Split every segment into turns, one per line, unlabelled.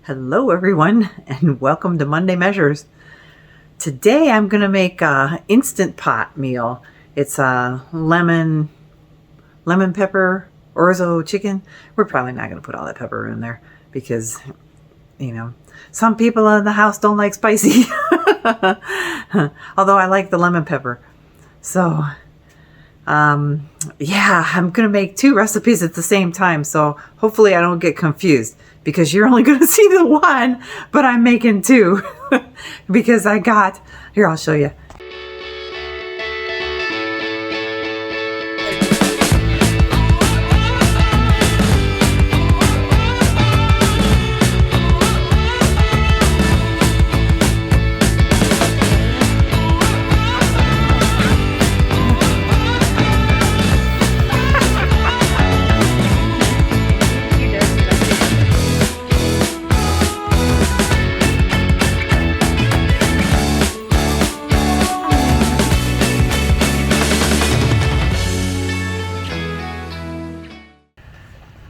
Hello everyone and welcome to Monday Measures. Today I'm going to make a instant pot meal. It's a lemon pepper Orzo chicken. We're probably not going to put all that pepper in there because, some people in the house don't like spicy. Although I like the lemon pepper. So, I'm going to make two recipes at the same time. So hopefully I don't get confused, because you're only going to see the one, but I'm making two because here, I'll show you.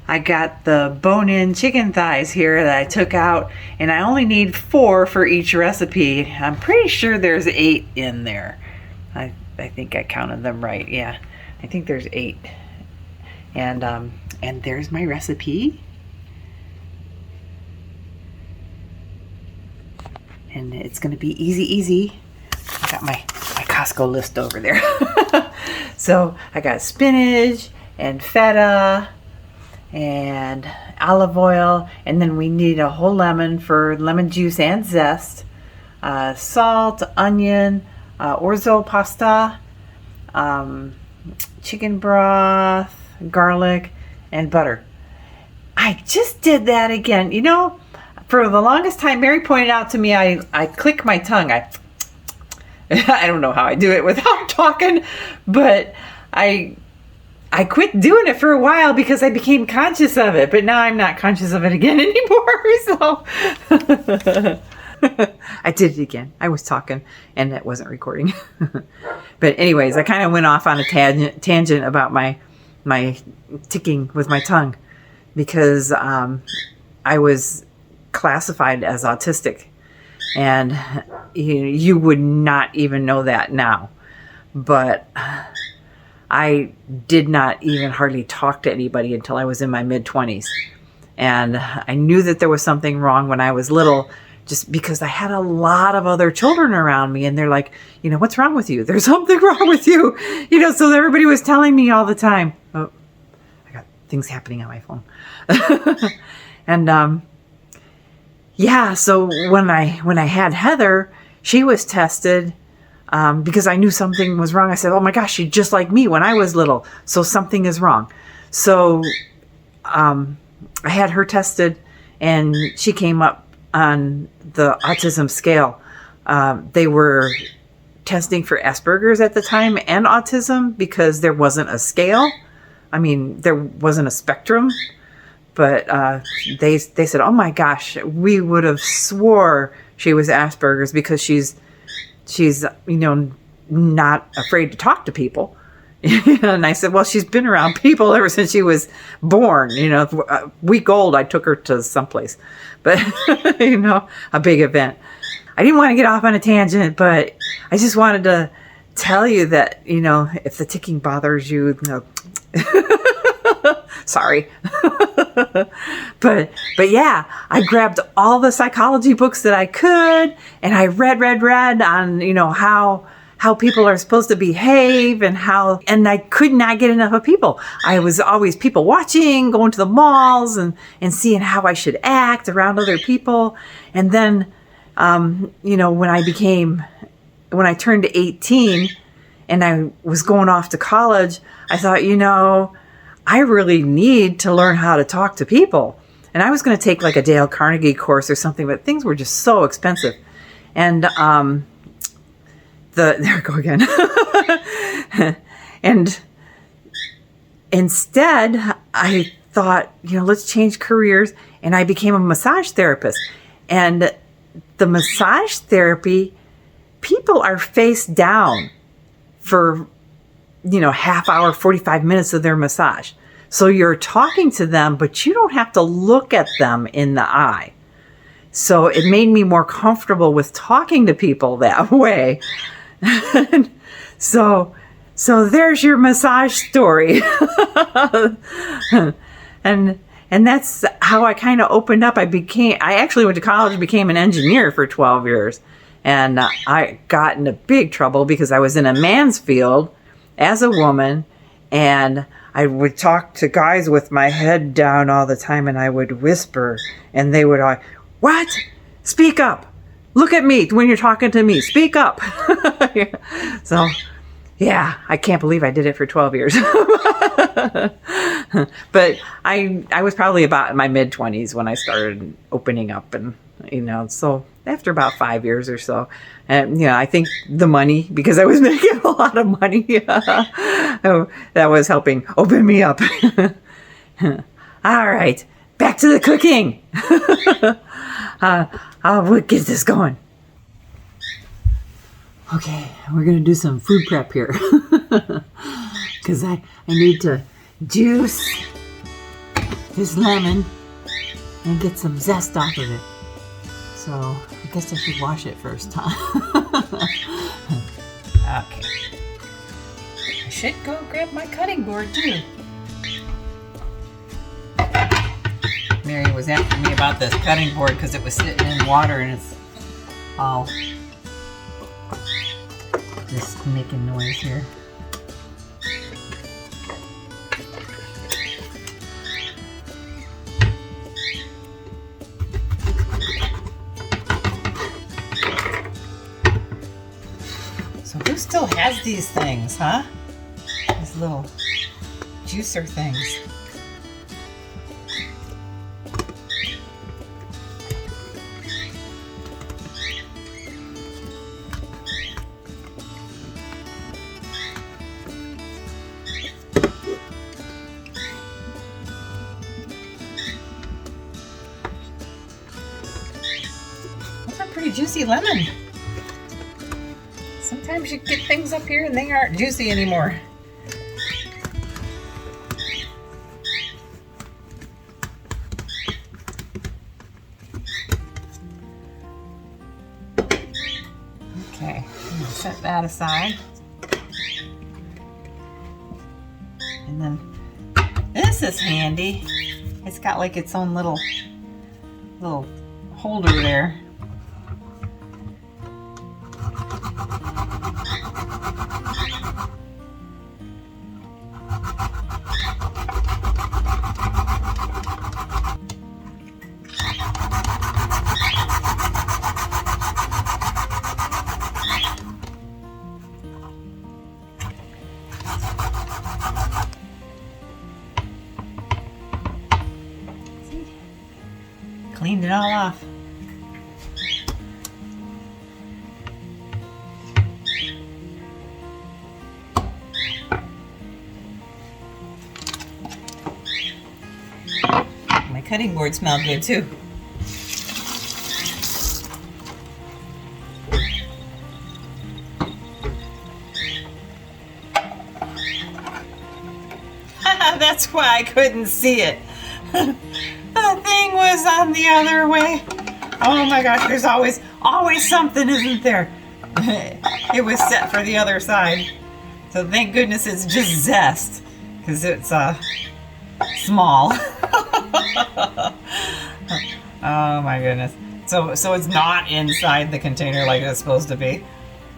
I got the bone-in chicken thighs here that I took out, and I only need 4 for each recipe. I'm pretty sure there's 8 in there. I think I counted them right. Yeah, I think there's 8. And there's my recipe. And it's gonna be easy. I got my Costco list over there. So I got spinach and feta and olive oil, and then we need a whole lemon for lemon juice and zest, salt, onion, orzo pasta, chicken broth, garlic, and butter. I just did that again. For the longest time, Mary pointed out to me I click my tongue. I don't know how I do it without talking, but I quit doing it for a while because I became conscious of it, but now I'm not conscious of it again anymore. So I did it again. I was talking and it wasn't recording. But anyways, I kind of went off on a tangent about my ticking with my tongue because I was classified as autistic, and you would not even know that now, but I did not even hardly talk to anybody until I was in my mid-20s. And I knew that there was something wrong when I was little, just because I had a lot of other children around me, and they're like, what's wrong with you? There's something wrong with you. So everybody was telling me all the time. Oh, I got things happening on my phone. And so when I had Heather, she was tested. Because I knew something was wrong. I said, oh my gosh, she's just like me when I was little. So something is wrong. So I had her tested, and she came up on the autism scale. They were testing for Asperger's at the time and autism because there wasn't a scale. I mean, there wasn't a spectrum. But they said, oh my gosh, we would have swore she was Asperger's because she's not afraid to talk to people. And I said, well, she's been around people ever since she was born. A week old, I took her to someplace, but a big event. I didn't want to get off on a tangent, but I just wanted to tell you that, if the ticking bothers you, sorry. But yeah, I grabbed all the psychology books that I could, and I read on, how people are supposed to behave and I could not get enough of people. I was always people watching, going to the malls and seeing how I should act around other people. And then, when I turned 18 and I was going off to college, I thought, I really need to learn how to talk to people. And I was going to take like a Dale Carnegie course or something, but things were just so expensive. And there we go again. And instead, I thought, let's change careers. And I became a massage therapist. And the massage therapy, people are face down for half hour, 45 minutes of their massage. So you're talking to them, but you don't have to look at them in the eye. So it made me more comfortable with talking to people that way. So there's your massage story. and that's how I kind of opened up. I actually went to college, became an engineer for 12 years. And I got into big trouble because I was in a man's field as a woman, and I would talk to guys with my head down all the time, and I would whisper, and they would like, "What? Speak up. Look at me when you're talking to me. Speak up." So, yeah, I can't believe I did it for 12 years. But I was probably about in my mid-20s when I started opening up, and so after about 5 years or so, and I think the money, because I was making a lot of money, that was helping open me up. All right, back to the cooking. We'll get this going. Okay, we're gonna do some food prep here because I need to juice this lemon and get some zest off of it. So I guess I should wash it first, huh? Okay. I should go grab my cutting board too. Mary was after me about this cutting board because it was sitting in water and it's all just making noise here. So who still has these things, huh? These little juicer things. That's a pretty juicy lemon. Sometimes you get things up here and they aren't juicy anymore. Okay, I'm gonna set that aside. And then this is handy. It's got like its own little holder there. Cleaned it all off. My cutting board smelled good too. That's why I couldn't see it. The thing was on the other way. Oh my gosh, there's always something, isn't there? It was set for the other side. So thank goodness it's just zest, because it's small. Oh my goodness. So it's not inside the container like it's supposed to be.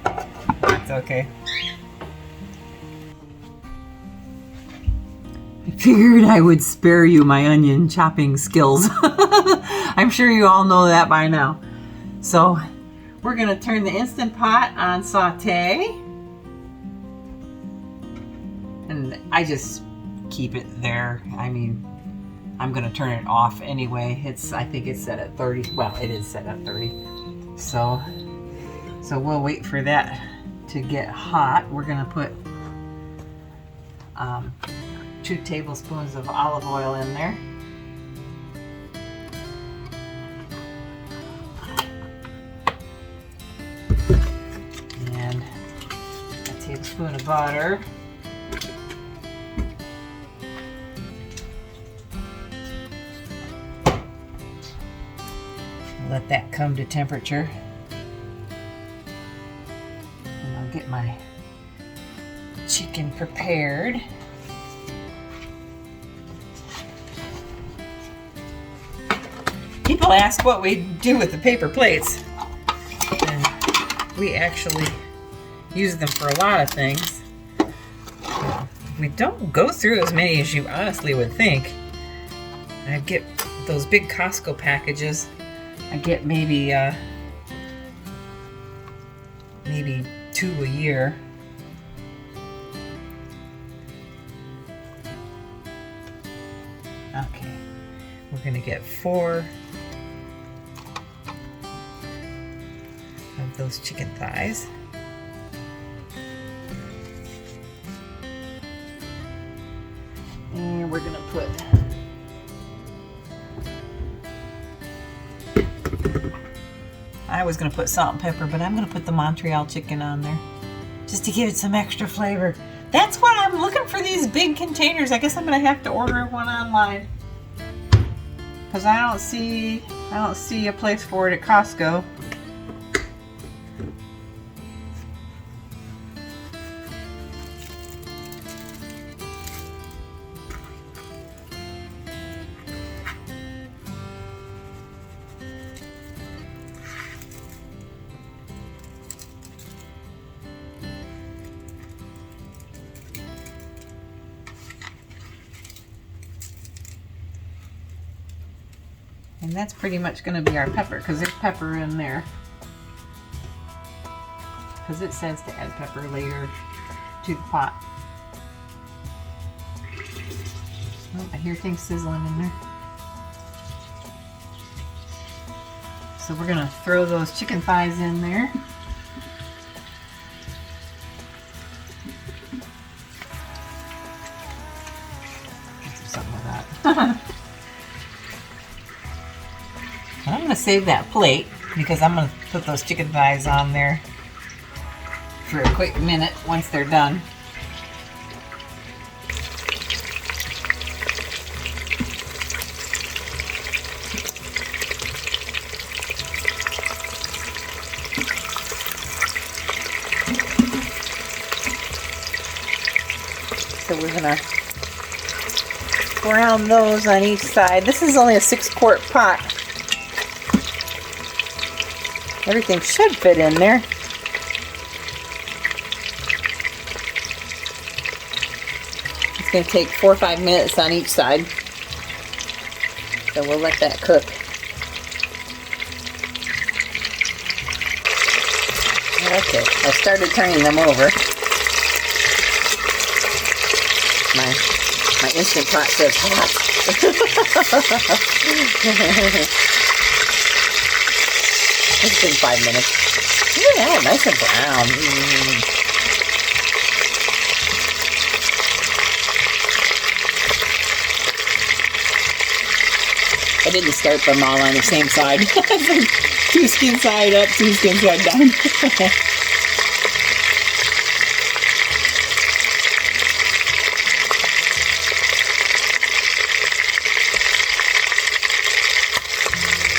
It's okay. I figured I would spare you my onion chopping skills. I'm sure you all know that by now. So we're going to turn the Instant Pot on saute. And I just keep it there. I mean, I'm going to turn it off anyway. I think it's set at 30. Well, it is set at 30. So we'll wait for that to get hot. We're going to put 2 tablespoons of olive oil in there. And a tablespoon of butter. Let that come to temperature. And I'll get my chicken prepared. People ask what we do with the paper plates. And we actually use them for a lot of things. We don't go through as many as you honestly would think. I get those big Costco packages. I get maybe 2 a year. Okay, we're gonna get 4 of those chicken thighs. And we're gonna put I was gonna put salt and pepper, but I'm gonna put the Montreal chicken on there just to give it some extra flavor. That's what I'm looking for, these big containers. I guess I'm gonna have to order one online because I don't see a place for it at Costco. And that's pretty much going to be our pepper, because there's pepper in there. Because it says to add pepper later to the pot. Oh, I hear things sizzling in there. So we're going to throw those chicken thighs in there. Let's do something with that. I'm going to save that plate because I'm going to put those chicken thighs on there for a quick minute once they're done. So we're going to brown those on each side. This is only a 6-quart pot. Everything should fit in there. It's going to take 4 or 5 minutes on each side. So we'll let that cook. Okay, I started turning them over. My Instant Pot says hot. It's been 5 minutes. Yeah, nice and brown. I didn't start them all on the same side. 2 skin side up, 2 skin side down.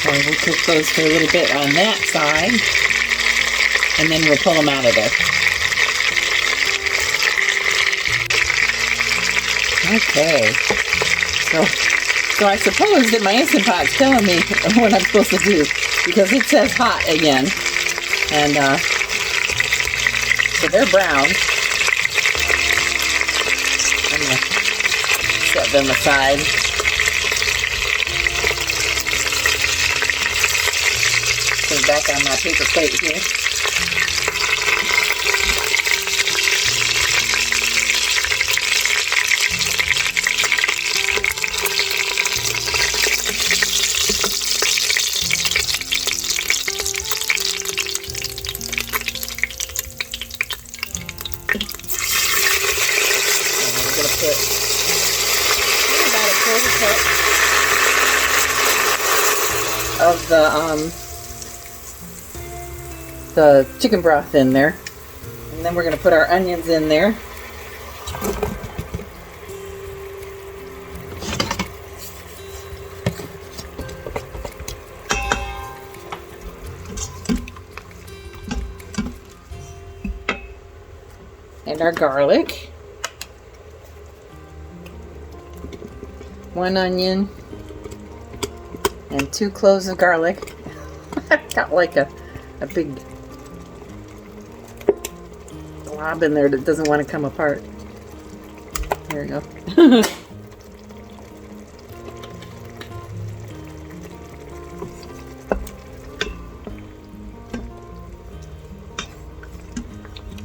And we'll cook those for a little bit on that side, and then we'll pull them out of there. Okay, so I suppose that my Instant Pot's telling me what I'm supposed to do, because it says hot again, and so they're brown. I'm gonna set them aside. Back on my paper plate here. And we're going to put about a 1/4 cup of the chicken broth in there, and then we're going to put our onions in there. And our garlic. 1 onion. And 2 cloves of garlic. I've got like a big blob in there that doesn't want to come apart. There we go.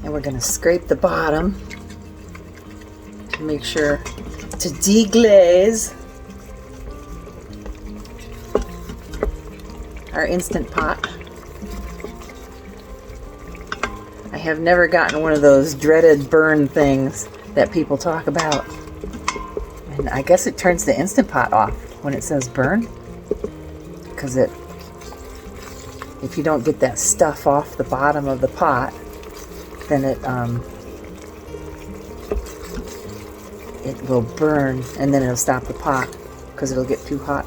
And we're going to scrape the bottom to make sure to deglaze our Instant Pot. I have never gotten one of those dreaded burn things that people talk about. And I guess it turns the Instant Pot off when it says burn. Because if you don't get that stuff off the bottom of the pot, then it will burn, and then it'll stop the pot because it'll get too hot.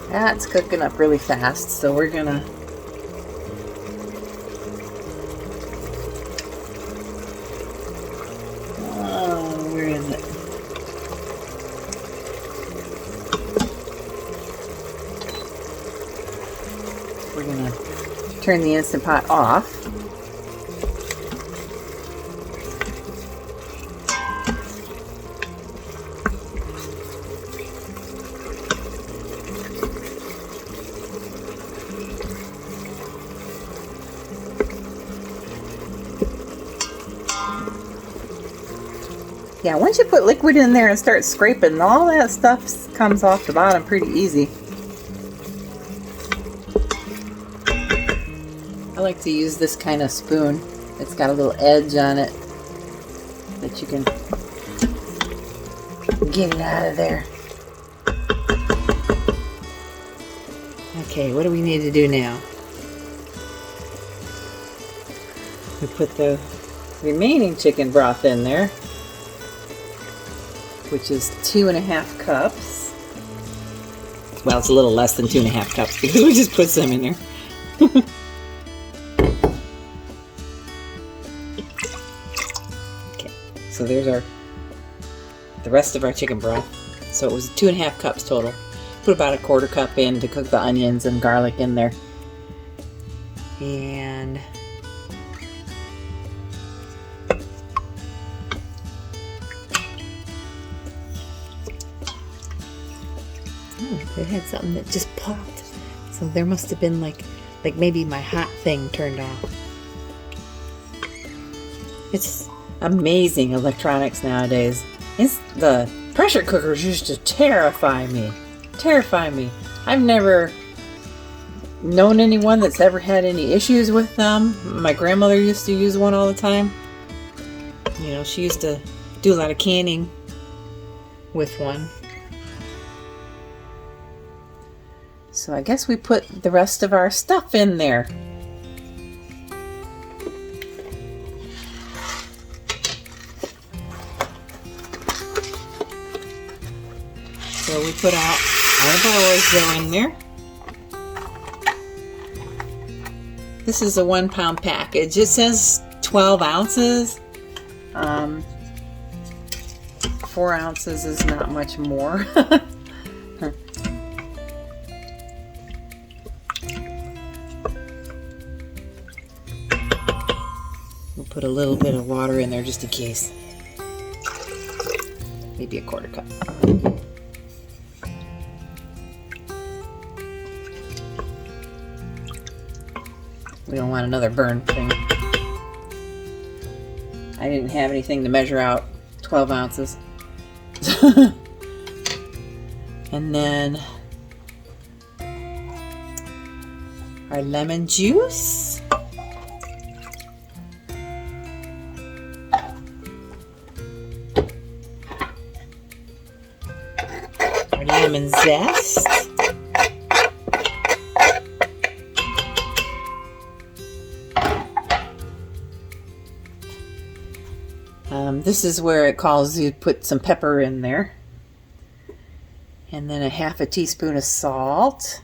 That's cooking up really fast, so we're gonna where is it? We're gonna turn the Instant Pot off. Yeah, once you put liquid in there and start scraping, all that stuff comes off the bottom pretty easy. I like to use this kind of spoon. It's got a little edge on it that you can get it out of there. Okay, what do we need to do now? We put the remaining chicken broth in there, which is 2.5 cups. Well, it's a little less than 2.5 cups because we just put some in there. Okay, so there's the rest of our chicken broth. So it was 2.5 cups total. Put about 1/4 cup in to cook the onions and garlic in there. And it had something that just popped. So there must have been like maybe my hot thing turned off. It's amazing electronics nowadays. The pressure cookers used to terrify me. I've never known anyone that's ever had any issues with them. My grandmother used to use one all the time. You know, she used to do a lot of canning with one. So I guess we put the rest of our stuff in there. So we put out our Orzo in there. This is a 1 pound package. It says 12 ounces. 4 ounces is not much more. We'll put a little bit of water in there just in case. Maybe 1/4 cup. We don't want another burn thing. I didn't have anything to measure out 12 ounces. And then our lemon juice. Our lemon zest. This is where it calls you to put some pepper in there. And then 1/2 teaspoon of salt.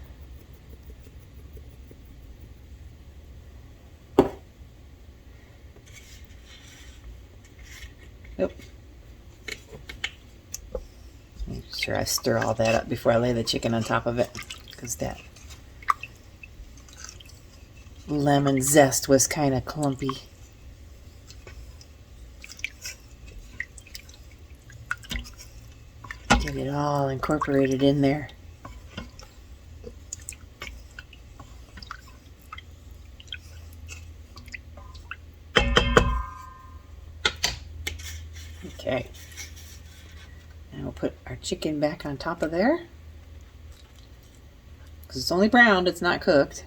Oop. Make sure I stir all that up before I lay the chicken on top of it, because that lemon zest was kind of clumpy. Get it all incorporated in there. Okay. Now we'll put our chicken back on top of there. Because it's only browned, it's not cooked.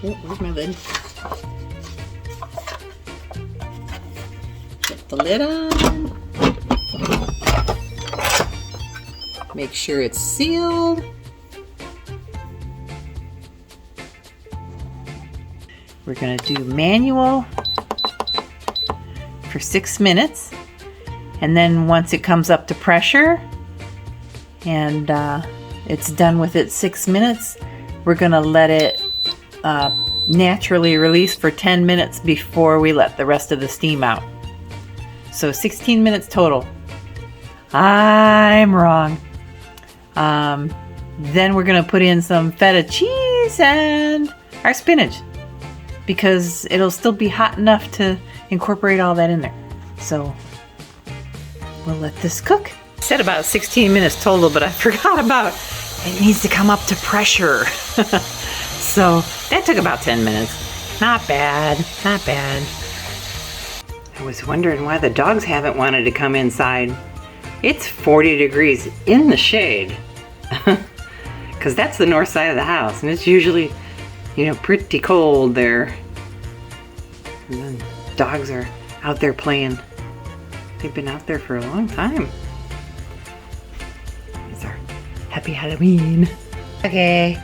Oh, where's my lid? Put the lid on. Make sure it's sealed. We're going to do manual for 6 minutes. And then once it comes up to pressure and it's done with its 6 minutes, we're going to let it naturally release for 10 minutes before we let the rest of the steam out. So 16 minutes total. I'm wrong. Then we're going to put in some feta cheese and our spinach, because it'll still be hot enough to incorporate all that in there. So we'll let this cook. I said about 16 minutes total, but I forgot about it needs to come up to pressure. So that took about 10 minutes. Not bad, not bad. I was wondering why the dogs haven't wanted to come inside. It's 40 degrees in the shade. Because that's the north side of the house, and it's usually, you know, pretty cold there. And then dogs are out there playing. They've been out there for a long time. It's our happy Halloween. Okay,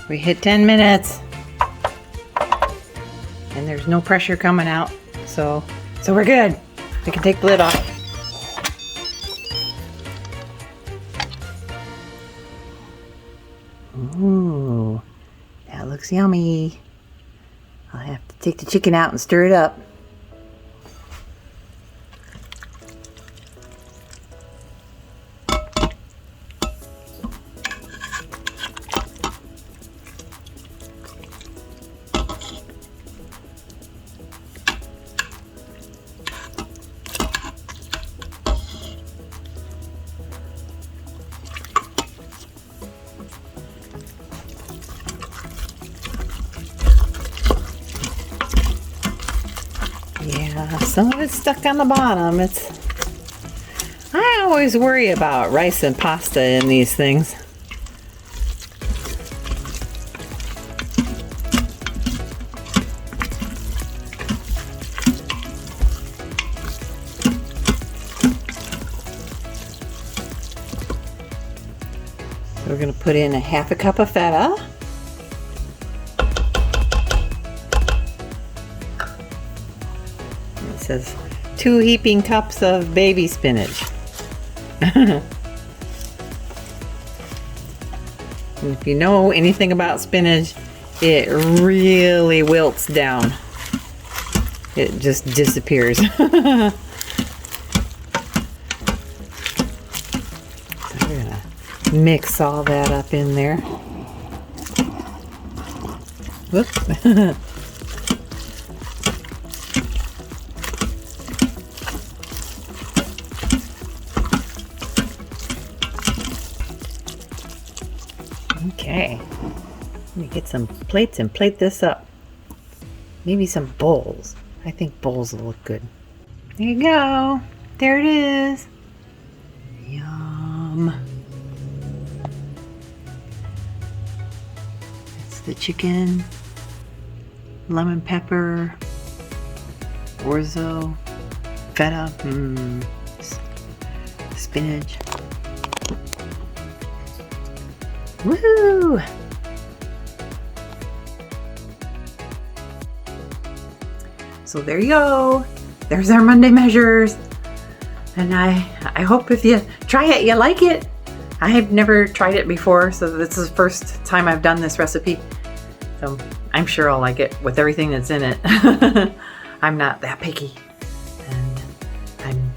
we hit 10 minutes. And there's no pressure coming out, so we're good. We can take the lid off. Ooh, that looks yummy. I'll have to take the chicken out and stir it up. Yeah, some of it's stuck on the bottom. I always worry about rice and pasta in these things. We're going to put in a half a cup of feta. It says 2 heaping cups of baby spinach. And if you know anything about spinach, it really wilts down. It just disappears. So we're gonna mix all that up in there. Whoop. Okay, let me get some plates and plate this up. Maybe some bowls. I think bowls will look good. There you go. There it is. Yum. That's the chicken, lemon pepper, orzo, feta, spinach. Woohoo! So there you go. There's our Monday measures. And I hope if you try it, you like it. I have never tried it before, so this is the first time I've done this recipe. So I'm sure I'll like it with everything that's in it. I'm not that picky. And I'm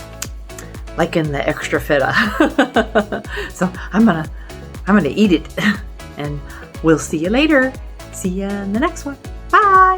liking the extra feta. So I'm gonna eat it. And we'll see you later. See you in the next one. Bye.